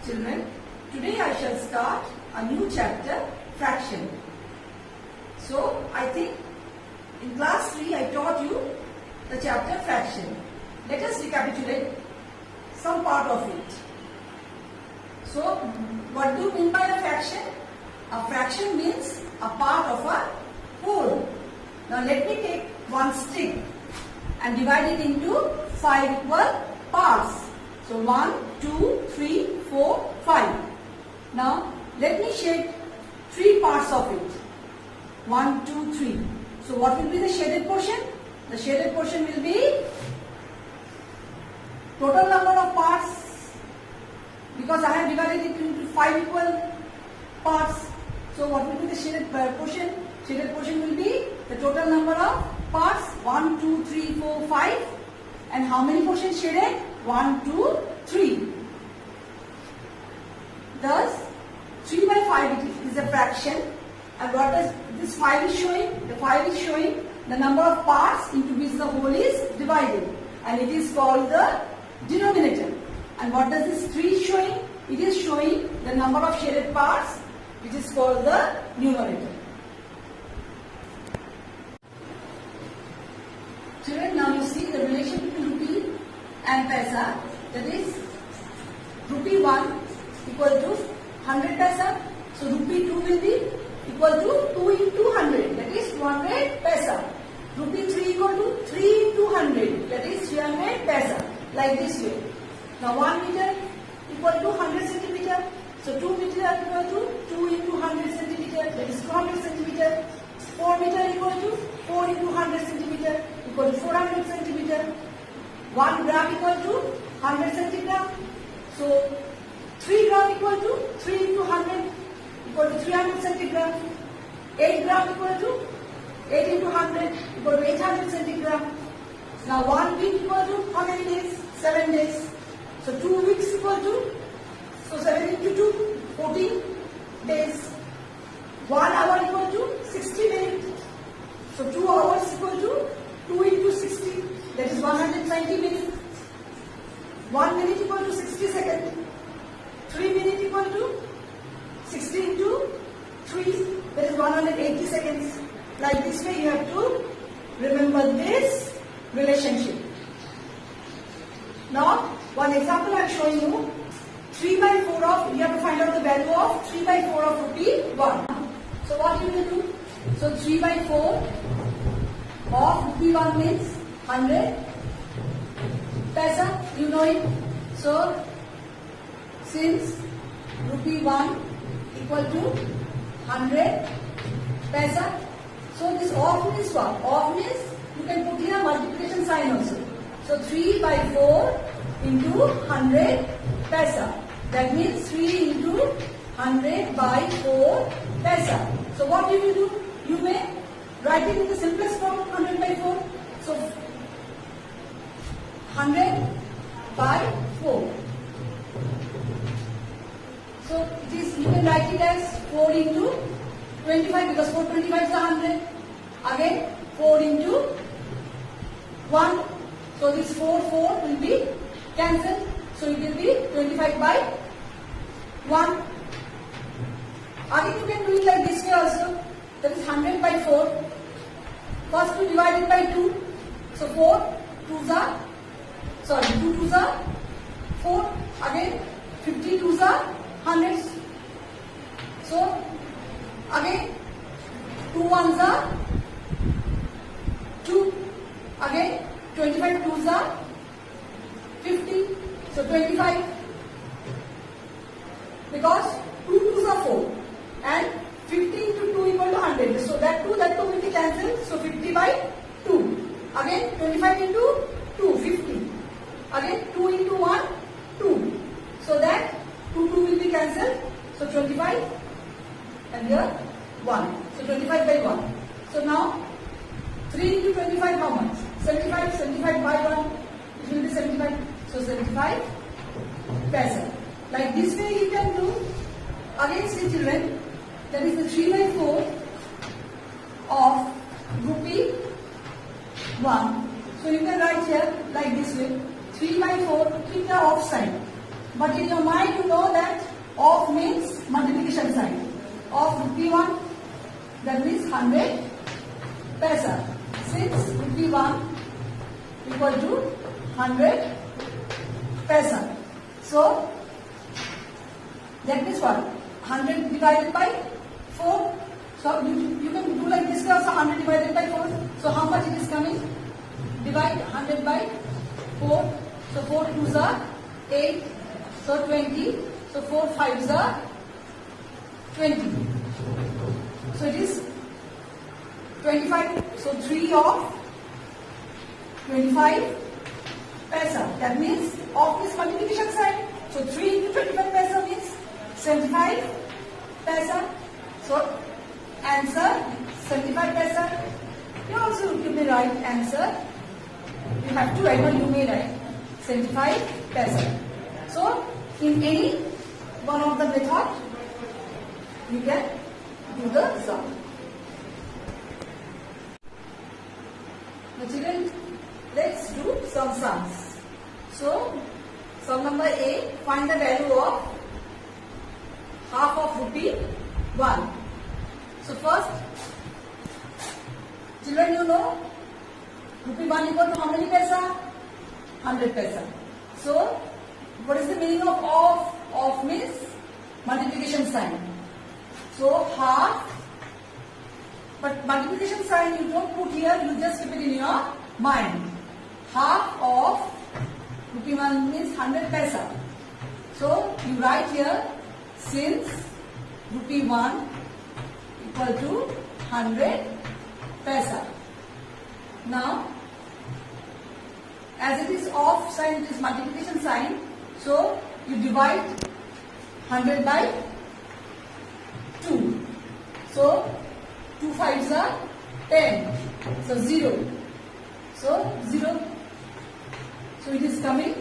Children, today I shall start a new chapter, fraction. So, I think in class 3 I taught you the chapter fraction. Let us recapitulate some part of it. So, what do you mean by a fraction? A fraction means a part of a whole. Now, let me take one stick and divide it into 5 equal parts. So 1, 2, 3, 4, 5. Now let me shade 3 parts of it. 1, 2, 3. So what will be the shaded portion? The shaded portion will be total number of parts, because I have divided it into 5 equal parts. So what will be the shaded portion? Shaded portion will be the total number of parts, 1, 2, 3, 4, 5. And how many portions shaded? 1, 2, 3. Thus, 3 by 5 is a fraction. And what does this 5 is showing? The 5 is showing the number of parts into which the whole is divided. And it is called the denominator. And what does this 3 showing? It is showing the number of shaded parts, which is called the numerator. Children, now you see the relation between rupee and paisa, that is rupee 1 equal to 100 paisa. So rupee 2 will be equal to 2 into 100, that is 200 paisa. Rupee 3 equal to 3 into 100, that is 300 paisa, like this way. Now 1 meter equal to 100 centimeter. So 2 meter equal to 2 into 100 centimeter, that is 200 centimeter. 4 meter equal to 4 into 100 centimeter, equal to 400 centimeter. 1 gram equal to 100 centigram. So 3 gram equal to 3 into 100 equal to 300 centigram. 8 gram equal to 8 into 100 equal to 800 centigram. Now 1 week equal to how many days? 7 days. So 2 weeks equal to, so 7 into 2, 14 days. 1 hour equal to 60 minutes. So 2 hours equal to 2 into 60, that is 190 minutes. 1 minute equal to 60 seconds. 3 minutes equal to 60 into 3, that is 180 seconds. Like this way you have to remember this relationship. Now one example I am showing you. 3 by 4 of, you have to find out the value of 3 by 4 of rupee 1. So what you will do? So 3 by 4 of rupee 1 means 100 paisa, you know it. So since rupee 1 equal to 100 paisa, so this off means what? Off means you can put here multiplication sign also. So 3 by 4 into 100 paisa. That means 3 into 100 by 4 paisa. So what you will do? You may write it in the simplest form, 100 by 4. So 100 by 4. So it is, you can write it as 4 into 25, because 425 is 100. Again 4 into 1. So this 4 will be cancelled. So it will be 25 by 1. Again you can do it like this way also. That is 100 by 4. First we divide it by 2. So 4 2s are, 2 2s are 4. Again 50 2s are 100. So again 2 1s are 2. Again 25 2s are 50. So 25. Because 2 2s are 4. And 50 into 2 equal to 100. So that 2 will be cancelled. So 50 by 2. Again 25 into 2, 50. Again 2 into 1, 2. So that 2 will be cancelled. So 25 and here 1. So 25 by 1. So now 3 into 25 how much? 75. 75 by 1. It will be 75. So 75 paisa. Like this way you can do. Again see children. That is the 3 by 4 of rupee 1. So you can write here like this way. 3 by 4, keep the off sign. But in your mind you know that of means multiplication sign. Of rupee 1, that means 100 paisa. Since rupee 1 equal to 100 paisa. So that means what? 100 divided by 4. So you can do like this also, 100 divided by 4. So how much it is coming? Divide 100 by 4. So 4 2s are 8. So 20. So 4 5s are 20. So it is 25. So 3 of 25 paisa. That means of this multiplication sign. So 3 into 25 paisa means 75 paisa. So answer 75 paisa. You also give the right answer. You have to write, or you may write 75 paisa. So in any one of the method, you can do the sum. Now children, let's do some sums. So sum number A, find the value of half of rupee 1. So first, children, you know rupee 1 equal to how many paisa? 100 paisa. So what is the meaning of off? Off means multiplication sign. So half, but multiplication sign you don't put here, you just keep it in your mind. Half of rupee 1 means 100 paisa. So you write here, since rupee 1 equal to 100 paisa. Now, as it is off sign, it is multiplication sign. So you divide 100 by 2. So 2 5s are 10. So 0. So 0. So it is coming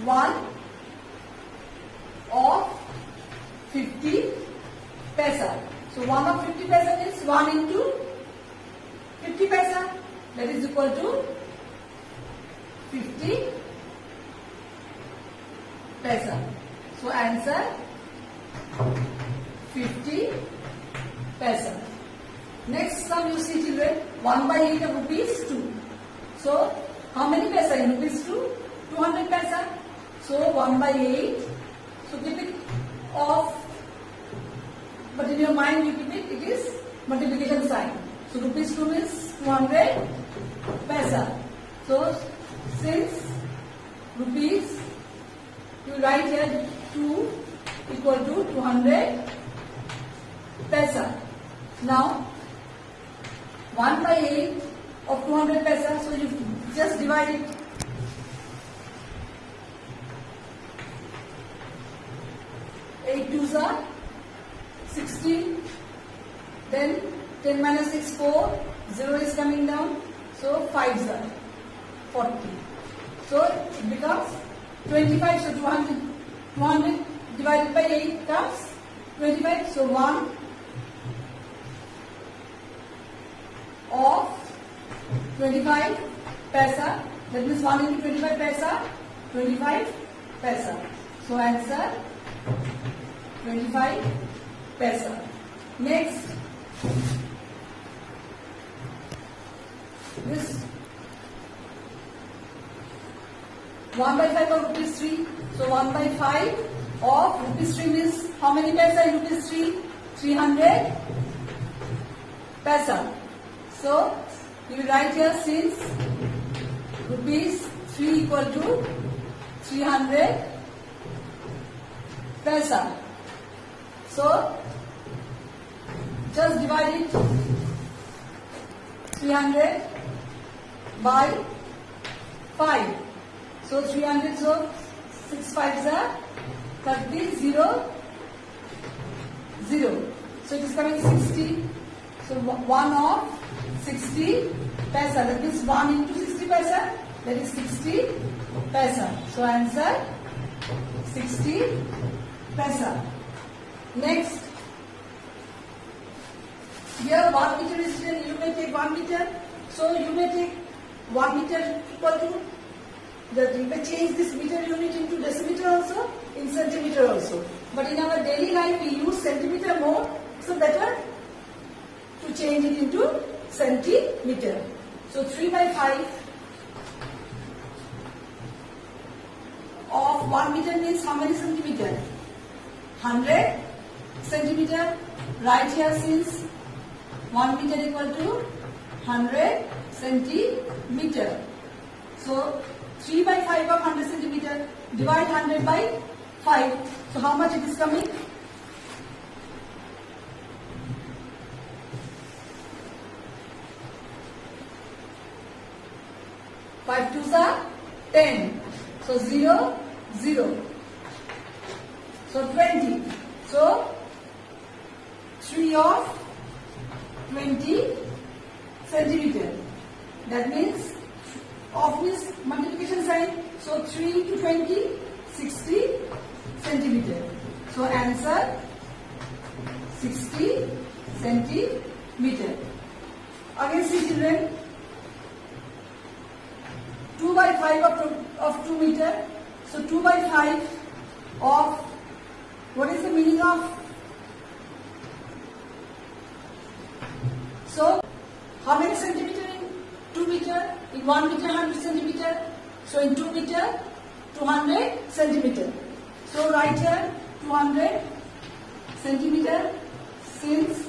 1 of 50 paisa. So 1 of 50 paisa means 1 into 50 paisa. That is equal to 50 paisa. So answer 50 paisa. Next sum you see children, 1 by 8 of rupees 2. So how many paisa in rupees 2? 200 paisa. So 1 by 8. So keep it off. But in your mind you keep it, it is multiplication sign. So rupees 2 means 200 paisa. So since rupees, you write here 2 equal to 200 paisa. Now 1 by 8 of 200 paisa, so you just divide it. Eight 2s are 16. Then 10 minus 6 4. 0 is coming down. So 5s are 40. So it becomes 25. So 200 divided by 8 comes 25. So 1 of 25 paisa. That means 1 into 25 paisa. 25 paisa. So answer 25 paisa. Next, this 1 by 5 of rupees 3. So 1 by 5 of rupees 3 means how many paisa in rupees 3? 300 paisa. So you write here, since rupees 3 equal to 300 paisa. So just divide it 300 by 5. So 300, so 6 5s are 30, 0, 0. So it is coming 60. So 1 of 60 paisa. That means 1 into 60 paisa. That is 60 paisa. So answer 60 paisa. Next, here 1 meter is written. You may take 1 meter. So you may take 1 meter equal to that you may change this meter unit into decimeter also, in centimeter also. But in our daily life we use centimeter more, so better to change it into centimeter. So 3 by 5 of 1 meter means how many centimeter? 100 centimeter. Right here, since 1 meter equal to 100 centimeter. So 3 by 5 of 100 centimeter, divide 100 by 5. So how much it is coming? 5 2s are 10. So 0, 0. So 20. So 3 of 20 centimeter. That means of means multiplication sign. So 3 into 20, 60 centimeter. So answer 60 centimeter. Again see children, 2 by 5 of 2 meter. So 2 by 5 of, what is the meaning of? So how many centimeter in 2 meter? In 1 meter 100 centimeter. So in 2 meter 200 centimeter. So write here 200 centimeter, since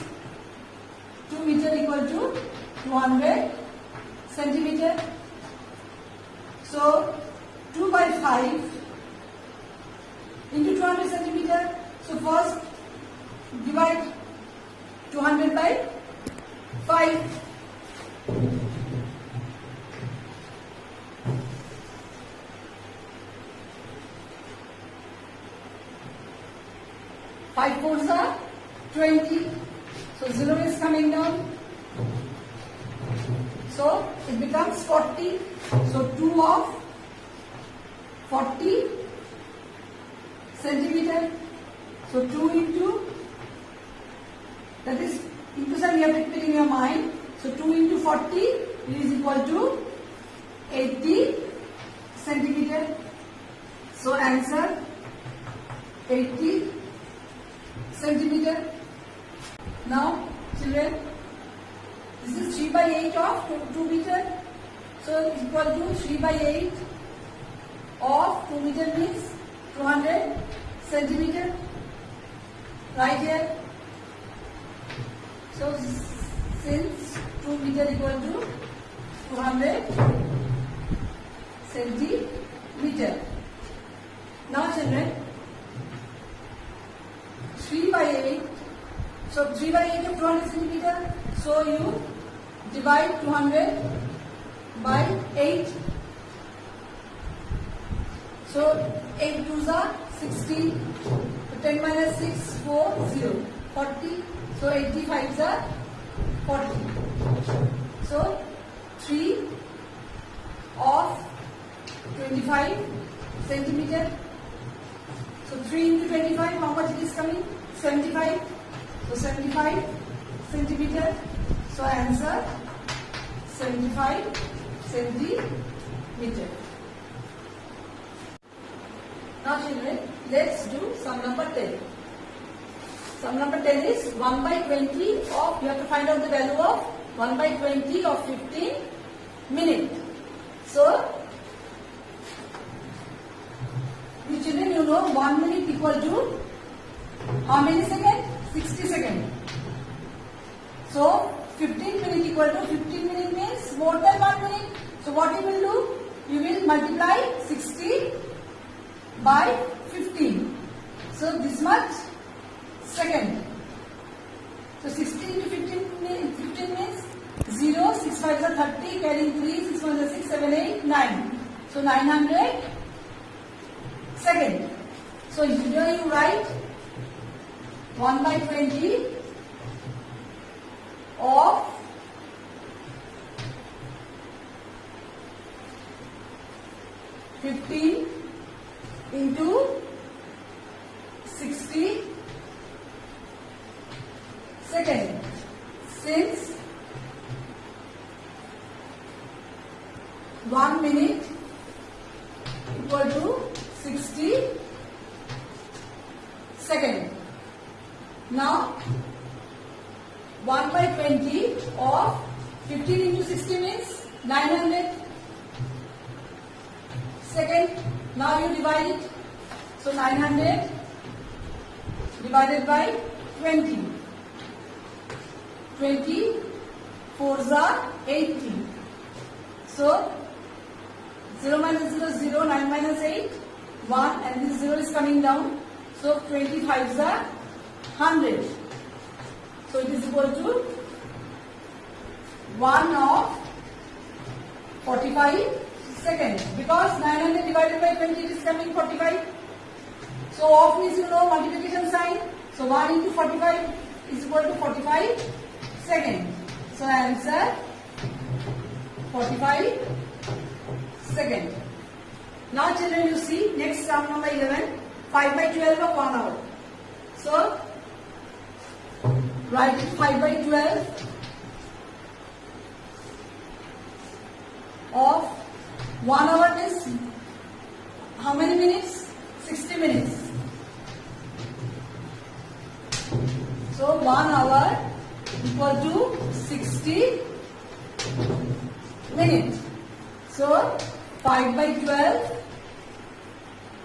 2 meter equal to 200 centimeter. So 2 by 5 into 200 centimeter. So first divide 200 by 5. Five fours are 20. So 0 is coming down. So it becomes 40. So 2 of 40 centimeter. So 2 into, that is into sign you have to put in your mind. So 2 into 40 is equal to 80 centimeter. So answer 80 centimeter. Now children, this is 3 by 8 of 2 meter. So it's equal to 3 by 8 of 2 meter means 200 centimeter. Right here. So since 2 meter equal to 200 centimeter. Now children, 3 by 8. So 3 by 8 of 200 centimeter. So you divide 200 by 8. So 8 2s are 60. So 10 minus 6, 4, 0. 40. So 85s are 40. So 3 of 25 centimeter. So 3 into 25, how much it is coming? 75. So 75 centimeter. So answer 75 centimeter. Now children, let's do sum number 10. Sum number 10 is 1 by 20 of, you have to find out the value of 1 by 20 of 15 minutes. So, you children, you know 1 minute equal to how many seconds? 60 seconds. So, 15 minutes equal to 15 minutes means more than 1 minute. So, what you will do? You will multiply 60 by 15. So, this much second. So 60 into 15 means 0, 6 5 are 30, carrying 3, 6 1 are 6, 7, 8, 9. So 900 second. So here you write 1 by 20 of 15 into 60 second. Since 1 minute equal to 60 second. Now 1 by 20 of 15 into 60 means 900 second. Now you divide it. So 900 divided by 20. 20 4s are 80. So 0 minus 0 is 0, 9 minus 8 1, and this 0 is coming down. So 25s are 100. So it is equal to 1 of 45 seconds. Because 900 divided by 20 it is coming 45. So of means you know multiplication sign. So 1 into 45 is equal to 45 seconds. So answer 45 seconds. Now children, you see next sum number 11, 5 by 12 of 1 hour. So write it 5 by 12 of 1 hour means how many minutes? 60 minutes. So 1 hour equal to 60 minutes. So 5 by 12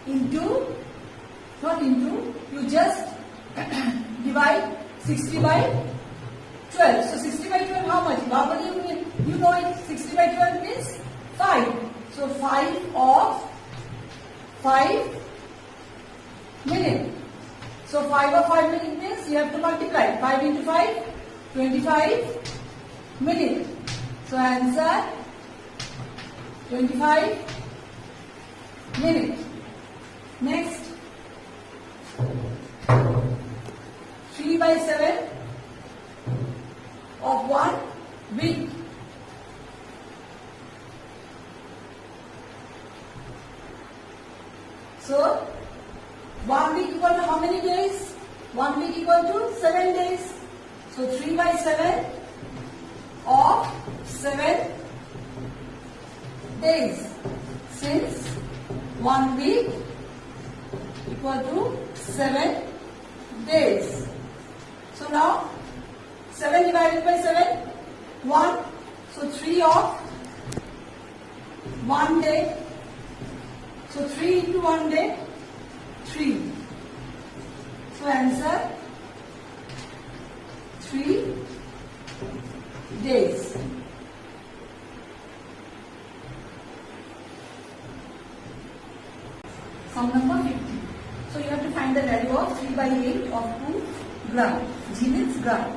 into, not into, you just divide 60 by 12. So 60 by 12 how much? Normally you know it, 60 by 12 means 5. So 5 of 5 minutes. So 5 of 5 minutes means you have to multiply. 5 into 5, 25 minutes. So answer 25 minutes. Next, 3 by 7 of 1 week. So 1 week equal to how many days? 1 week equal to 7 days. So 3 by 7 of 7 days. Since 1 week equal to 7 days. So now 7 divided by 7, 1. So 3 of 1 day. So 3 into 1 day, 3. So answer 3 days. Sum number 50. So you have to find the value of 3 by 8 of 2 gram. G means gram.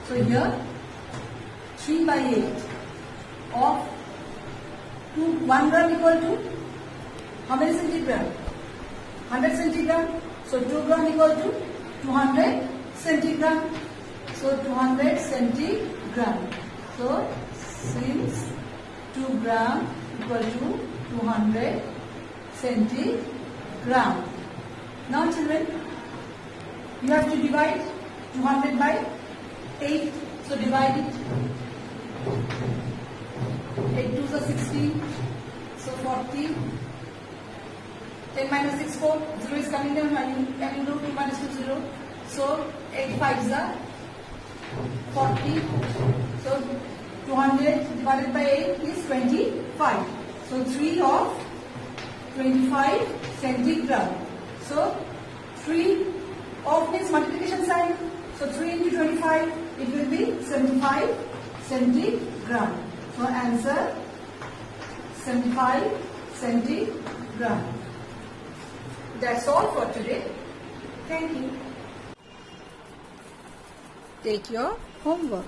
So here 3 by 8 of 1 gram equal to how many centigram? 100 centigram. So 2 gram equal to 200 centigram. So 200 centigram. So since 2 gram equal to 200 centigram. Now children, you have to divide 200 by 8. So divide it. 8 2s are 16. So 40. 10 minus 6, 4. 0 is coming down. Can you do 2 minus 2, 0. So 8 5s are 40. So 200 divided by 8 is 25. So 3 of 25 centigram. So 3 of means multiplication sign. So 3 into 25, it will be 75 centigram. So answer 75 centigram. That's all for today. Thank you. Take your homework.